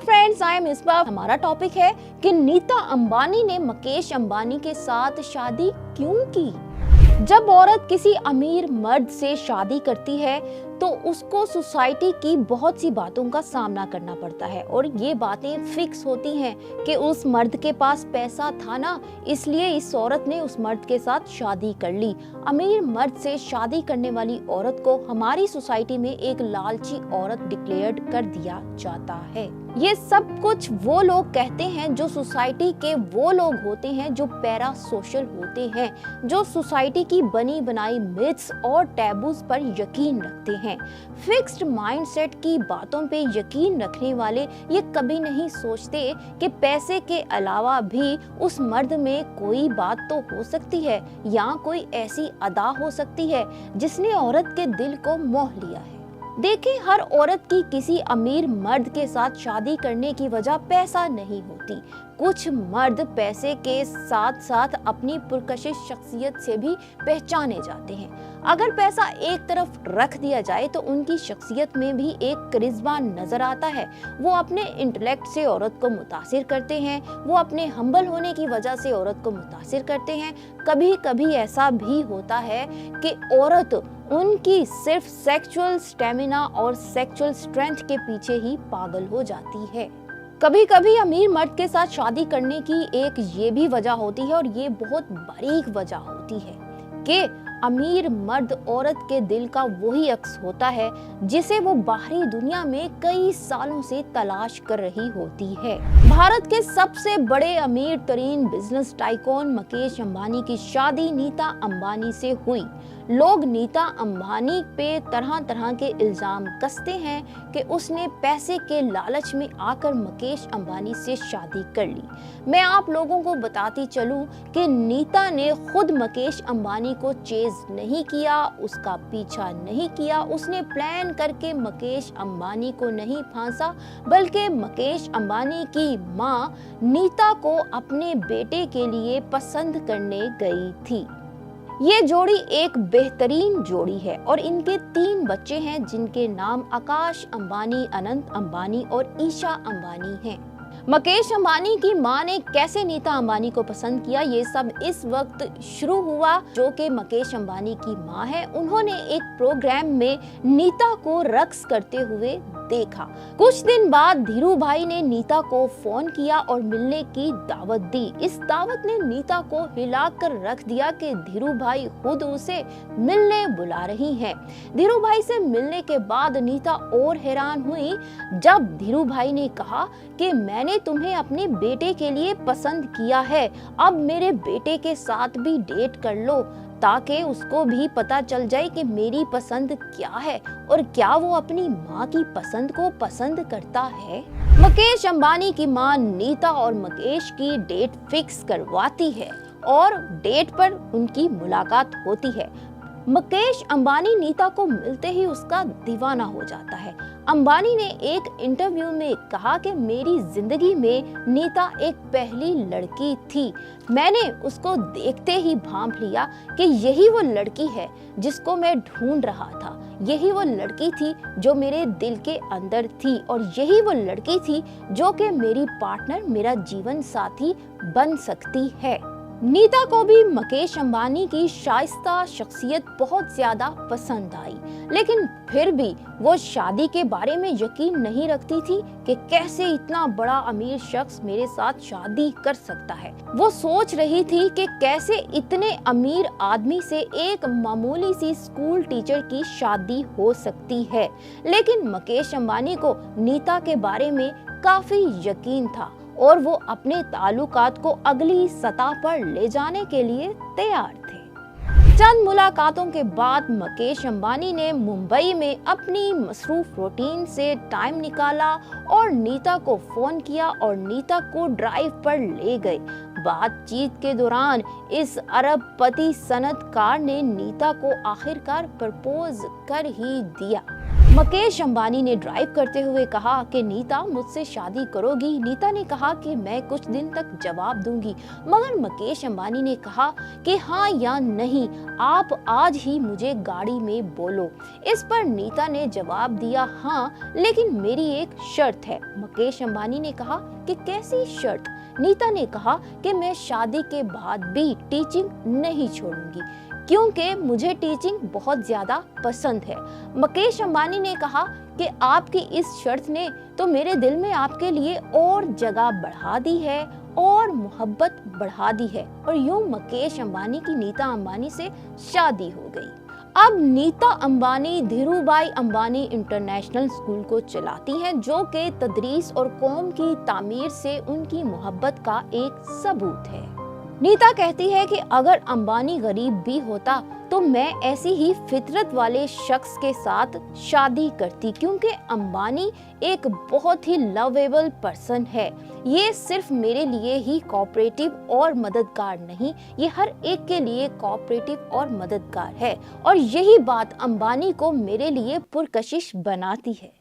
Friends, I am इसबा। हमारा topic है कि नीता अंबानी ने मुकेश अंबानी के साथ शादी क्यों की। जब औरत किसी अमीर मर्द से शादी करती है तो उसको सोसाइटी की बहुत सी बातों का सामना करना पड़ता है और ये बातें फिक्स होती हैं कि उस मर्द के पास पैसा था ना, इसलिए इस औरत ने उस मर्द के साथ शादी कर ली। अमीर मर्द से शादी करने वाली औरत को हमारी सोसाइटी में एक लालची औरत डिक्लेयर्ड कर दिया जाता है। ये सब कुछ वो लोग कहते हैं जो सोसाइटी के वो लोग होते हैं जो पैरा सोशल होते हैं, जो सोसाइटी की बनी बनाई मिथ्स और टैबूज पर यकीन रखते हैं। फिक्स्ड माइंडसेट की बातों पे यकीन रखने वाले ये कभी नहीं सोचते कि पैसे के अलावा भी उस मर्द में कोई बात तो हो सकती है या कोई ऐसी अदा हो सकती है जिसने औरत के दिल को मोह लिया है। देखिए, हर औरत की किसी अमीर मर्द के साथ शादी करने की वजह पैसा नहीं होती। कुछ मर्द पैसे के साथ साथ अपनी पुरकशिश शख्सियत से भी पहचाने जाते हैं। अगर पैसा एक तरफ रख दिया जाए तो उनकी शख्सियत में भी एक करिश्मा नजर आता है। वो अपने इंटेलेक्ट से औरत को मुतासिर करते हैं, वो अपने हम्बल होने की वजह से औरत को मुतासिर करते हैं। कभी कभी ऐसा भी होता है कि औरत उनकी सिर्फ सेक्सुअल स्टेमिना और सेक्सुअल स्ट्रेंथ के पीछे ही पागल हो जाती है। कभी कभी अमीर मर्द के साथ शादी करने की एक ये भी वजह होती है और ये बहुत बारीक वजह होती है कि अमीर मर्द औरत के दिल का वही अक्स होता है जिसे वो बाहरी दुनिया में कई सालों से तलाश कर रही होती है। भारत के सबसे बड़े अमीर तरीन बिजनेस टाइकून मुकेश अंबानी की शादी नीता अंबानी से हुई। लोग नीता अंबानी पे तरह तरह के इल्जाम कसते हैं कि उसने पैसे के लालच में आकर मुकेश अंबानी से शादी कर ली। मैं आप लोगों को बताती चलूं कि नीता ने खुद मुकेश अंबानी को चेज नहीं किया, उसका पीछा नहीं किया। उसने प्लान करके मुकेश अंबानी को नहीं फांसा, बल्कि मुकेश अंबानी की मां नीता को अपने बेटे के लिए पसंद करने गई थी। ये जोड़ी एक बेहतरीन जोड़ी है और इनके 3 बच्चे हैं जिनके नाम आकाश अंबानी, अनंत अंबानी और ईशा अंबानी हैं। मुकेश अंबानी की मां ने कैसे नीता अंबानी को पसंद किया, ये सब इस वक्त शुरू हुआ। जो कि मुकेश अंबानी की मां है, उन्होंने एक प्रोग्राम में नीता को रक्स करते हुए देखा। कुछ दिन बाद धीरू भाई ने नीता को फोन किया और मिलने की दावत दी। इस दावत ने नीता को हिलाकर रख दिया कि धीरू भाई खुद उसे मिलने बुला रही हैं। धीरू भाई से मिलने के बाद नीता और हैरान हुई जब धीरू भाई ने कहा कि मैंने तुम्हें अपने बेटे के लिए पसंद किया है, अब मेरे बेटे के साथ भी डेट कर लो ताकि उसको भी पता चल जाए कि मेरी पसंद क्या है और क्या वो अपनी माँ की पसंद को पसंद करता है। मुकेश अंबानी की माँ नीता और मुकेश की डेट फिक्स करवाती है और डेट पर उनकी मुलाकात होती है। मुकेश अंबानी नीता को मिलते ही उसका दीवाना हो जाता है। अंबानी ने एक इंटरव्यू में कहा कि मेरी जिंदगी में नीता एक पहली लड़की थी। मैंने उसको देखते ही भांप लिया कि यही वो लड़की है जिसको मैं ढूंढ रहा था। यही वो लड़की थी जो मेरे दिल के अंदर थी और यही वो लड़की थी जो कि मेरी पार्टनर, मेरा जीवन साथी बन सकती है। नीता को भी मुकेश अंबानी की शाइस्ता शख्सियत बहुत ज्यादा पसंद आई, लेकिन फिर भी वो शादी के बारे में यकीन नहीं रखती थी कि कैसे इतना बड़ा अमीर शख्स मेरे साथ शादी कर सकता है। वो सोच रही थी कि कैसे इतने अमीर आदमी से एक मामूली सी स्कूल टीचर की शादी हो सकती है। लेकिन मुकेश अंबानी को नीता के बारे में काफी यकीन था और वो अपने ताल्लुकात को अगली सतह पर ले जाने के लिए तैयार थे। चंद मुलाकातों के बाद मुकेश अंबानी ने मुंबई में अपनी मसरूफ रूटीन से टाइम निकाला और नीता को फोन किया और नीता को ड्राइव पर ले गए। बातचीत के दौरान इस अरबपति सनतकार ने नीता को आखिरकार प्रपोज कर ही दिया। मुकेश अंबानी ने ड्राइव करते हुए कहा कि नीता मुझसे शादी करोगी। नीता ने कहा कि मैं कुछ दिन तक जवाब दूंगी, मगर मुकेश अंबानी ने कहा कि हाँ या नहीं, आप आज ही मुझे गाड़ी में बोलो। इस पर नीता ने जवाब दिया, हाँ लेकिन मेरी एक शर्त है। मुकेश अंबानी ने कहा कि कैसी शर्त? नीता ने कहा कि मैं शादी के बाद भी टीचिंग नहीं छोड़ूंगी क्योंकि मुझे टीचिंग बहुत ज्यादा पसंद है। मुकेश अंबानी ने कहा कि आपकी इस शर्त ने तो मेरे दिल में आपके लिए और जगह बढ़ा दी है और मोहब्बत बढ़ा दी है। और यूं मुकेश अंबानी की नीता अंबानी से शादी हो गई। अब नीता अंबानी धीरूभाई अंबानी इंटरनेशनल स्कूल को चलाती हैं, जो कि तदरीस और कौम की तामीर से उनकी मोहब्बत का एक सबूत है। नीता कहती है कि अगर अंबानी गरीब भी होता तो मैं ऐसी ही फितरत वाले शख्स के साथ शादी करती, क्योंकि अंबानी एक बहुत ही लवेबल पर्सन है। ये सिर्फ मेरे लिए ही कोऑपरेटिव और मददगार नहीं, ये हर एक के लिए कोऑपरेटिव और मददगार है। और यही बात अंबानी को मेरे लिए पुरकशिश बनाती है।